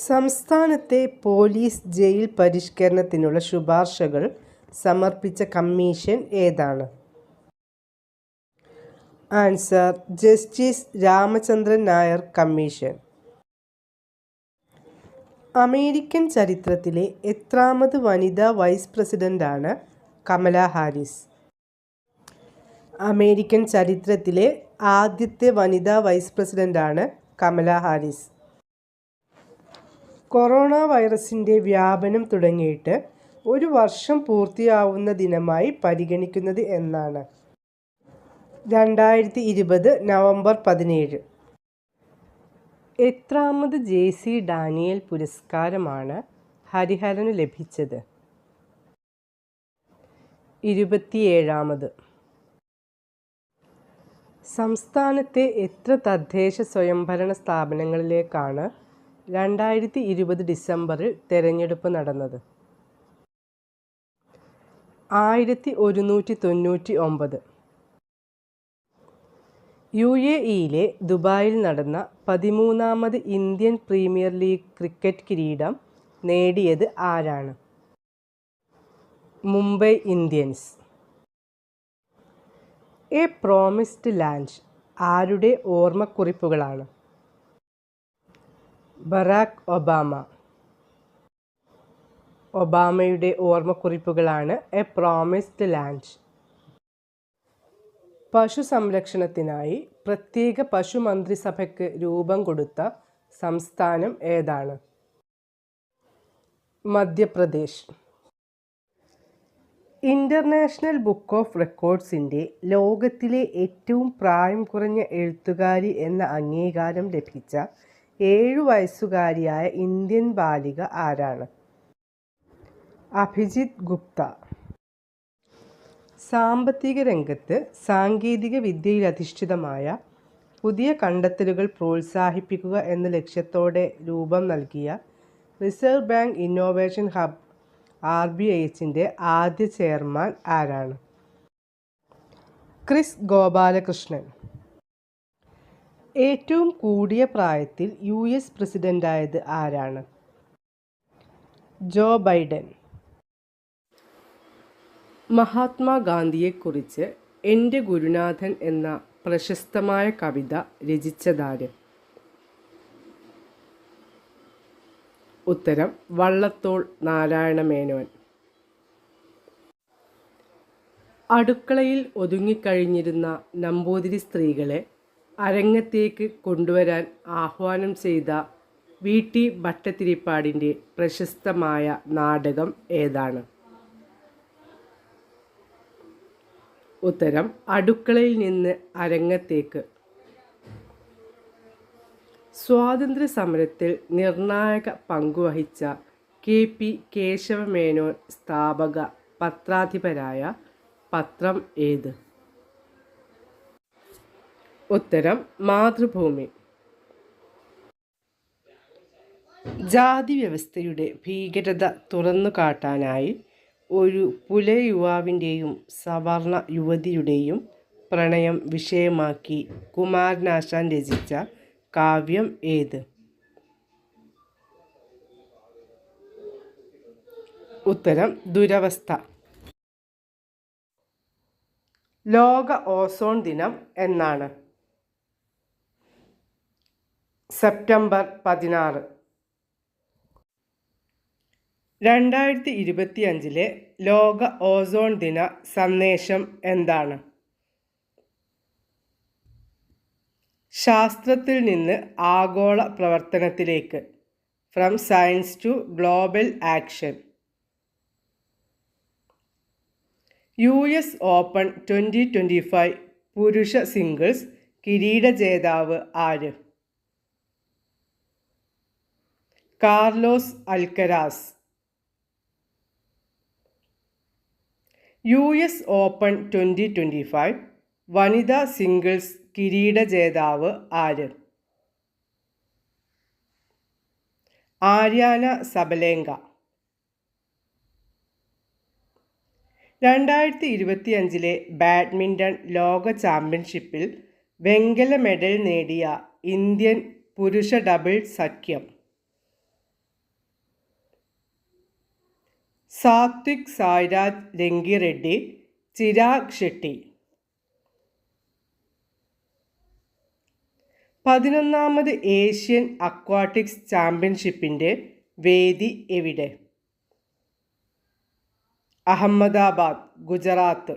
സംസ്ഥാനത്തെ police jail പരിഷ്കരണത്തിനുള്ള ശുപാർശകൾ സമർപ്പിച്ച കമ്മീഷൻ ഏതാണ്? Answer: justice Ramachandran Nair commission. American ചരിത്രത്തിലെ എത്രാമത് വനിതാ വൈസ് പ്രസിഡന്റാണ് കമലാ ഹാരിസ്? അമേരിക്കൻ ചരിത്രത്തിലെ ആദ്യത്തെ വനിതാ വൈസ് പ്രസിഡന്റാണ് കമലാ ഹാരിസ്. കൊറോണ വൈറസിൻ്റെ വ്യാപനം തുടങ്ങിയിട്ട് ഒരു വർഷം പൂർത്തിയാവുന്ന ദിനമായി പരിഗണിക്കുന്നത് എന്നാണ്? 2020 നവംബർ 17. എത്രാമത് JC ഡാനിയേൽ പുരസ്കാരമാണ് ഹരിഹരനു ലഭിച്ചത്? 27ാമത്. സംസ്ഥാനത്തെ എത്ര തദ്ദേശ സ്വയംഭരണ സ്ഥാപനങ്ങളിലേക്കാണ് 2020 ഡിസംബറിൽ തെരഞ്ഞെടുപ്പ് നടന്നത്? 1199. UAEയിലെ ദുബായിൽ നടന്ന 13ാമത് ഇന്ത്യൻ പ്രീമിയർ ലീഗ് ക്രിക്കറ്റ് കിരീടം നേടിയത് ആരാണ്? Mumbai Indians. A promised land ആരുടെ ഓർമ്മക്കുറിപ്പുകളാണ്? Barack Obama. ഒബാമയുടെ ഓർമ്മക്കുറിപ്പുകളാണ് എ പ്രോമിസ്ഡ് ലാൻഡ്. പശു സംരക്ഷണത്തിനായി പ്രത്യേക പശു മന്ത്രിസഭയ്ക്ക് രൂപം കൊടുത്ത സംസ്ഥാനം ഏതാണ്? മധ്യപ്രദേശ്. ഇൻ്റർനാഷണൽ ബുക്ക് ഓഫ് റെക്കോർഡ്സിൻ്റെ ലോകത്തിലെ ഏറ്റവും പ്രായം കുറഞ്ഞ എഴുത്തുകാരി എന്ന അംഗീകാരം ലഭിച്ച 7 വയസ്സുകാരിയായ ഇന്ത്യൻ ബാലിക ആരാണ്? അഭിജിത് ഗുപ്ത. സാമ്പത്തിക രംഗത്ത് സാങ്കേതിക വിദ്യയിലധിഷ്ഠിതമായ പുതിയ കണ്ടെത്തലുകൾ പ്രോത്സാഹിപ്പിക്കുക എന്ന ലക്ഷ്യത്തോടെ രൂപം നൽകിയ റിസർവ് ബാങ്ക് ഇന്നോവേഷൻ ഹബ് RBIൻ്റെ ആദ്യ ചെയർമാൻ ആരാണ്? ക്രിസ് ഗോപാലകൃഷ്ണൻ. ഏറ്റവും കൂടിയ പ്രായത്തിൽ US പ്രസിഡന്റായത് ആരാണ്? Joe Biden. മഹാത്മാഗാന്ധിയെക്കുറിച്ച് എൻ്റെ ഗുരുനാഥൻ എന്ന പ്രശസ്തമായ കവിത രചിച്ചതാര്? ഉത്തരം: വള്ളത്തോൾ നാരായണ മേനോൻ. അടുക്കളയിൽ ഒതുങ്ങിക്കഴിഞ്ഞിരുന്ന നമ്പൂതിരി സ്ത്രീകളെ അരങ്ങത്തേക്ക് കൊണ്ടുവരാൻ ആഹ്വാനം ചെയ്ത VT ഭട്ടതിരിപ്പാടിൻ്റെ പ്രശസ്തമായ നാടകം ഏതാണ്? ഉത്തരം: അടുക്കളയിൽ നിന്ന് അരങ്ങത്തേക്ക്. സ്വാതന്ത്ര്യ സമരത്തിൽ നിർണായക പങ്കുവഹിച്ച KP കേശവമേനോൻ സ്ഥാപക പത്രാധിപരായ പത്രം ഏത്? ഉത്തരം: മാതൃഭൂമി. ജാതി വ്യവസ്ഥയുടെ ഭീകരത തുറന്നുകാട്ടാനായി ഒരു പുലയുവാവിൻ്റെയും സവർണ യുവതിയുടെയും പ്രണയം വിഷയമാക്കി കുമാരനാശാൻ രചിച്ച കാവ്യം ഏത്? ഉത്തരം: ദുരവസ്ഥ. ലോക ഓസോൺ ദിനം എന്നാണ്? സെപ്റ്റംബർ 16. 2025 ലോക ഓസോൺ ദിന സന്ദേശം എന്താണ്? ശാസ്ത്രത്തിൽ നിന്ന് ആഗോള പ്രവർത്തനത്തിലേക്ക്. From science to global action. US open 2025 പുരുഷ സിംഗിൾസ് കിരീട ജേതാവ് ആര്? കാർലോസ് അൽക്കരാസ്. US ഓപ്പൺ 2025 വനിതാ സിംഗിൾസ് കിരീട ജേതാവ് ആര്? Aryna Sabalenka. 2025 ബാഡ്മിൻ്റൺ ലോക ചാമ്പ്യൻഷിപ്പിൽ വെങ്കല മെഡൽ നേടിയ ഇന്ത്യൻ പുരുഷ ഡബിൾ സഖ്യം. സാത്വിക് സായ്രാജ് രംഗിറെഡ്ഡി, ചിരാഗ് ഷെട്ടി. 11ാമത് ഏഷ്യൻ അക്വാട്ടിക്സ് ചാമ്പ്യൻഷിപ്പിൻ്റെ വേദി എവിടെ? അഹമ്മദാബാദ്, ഗുജറാത്ത്.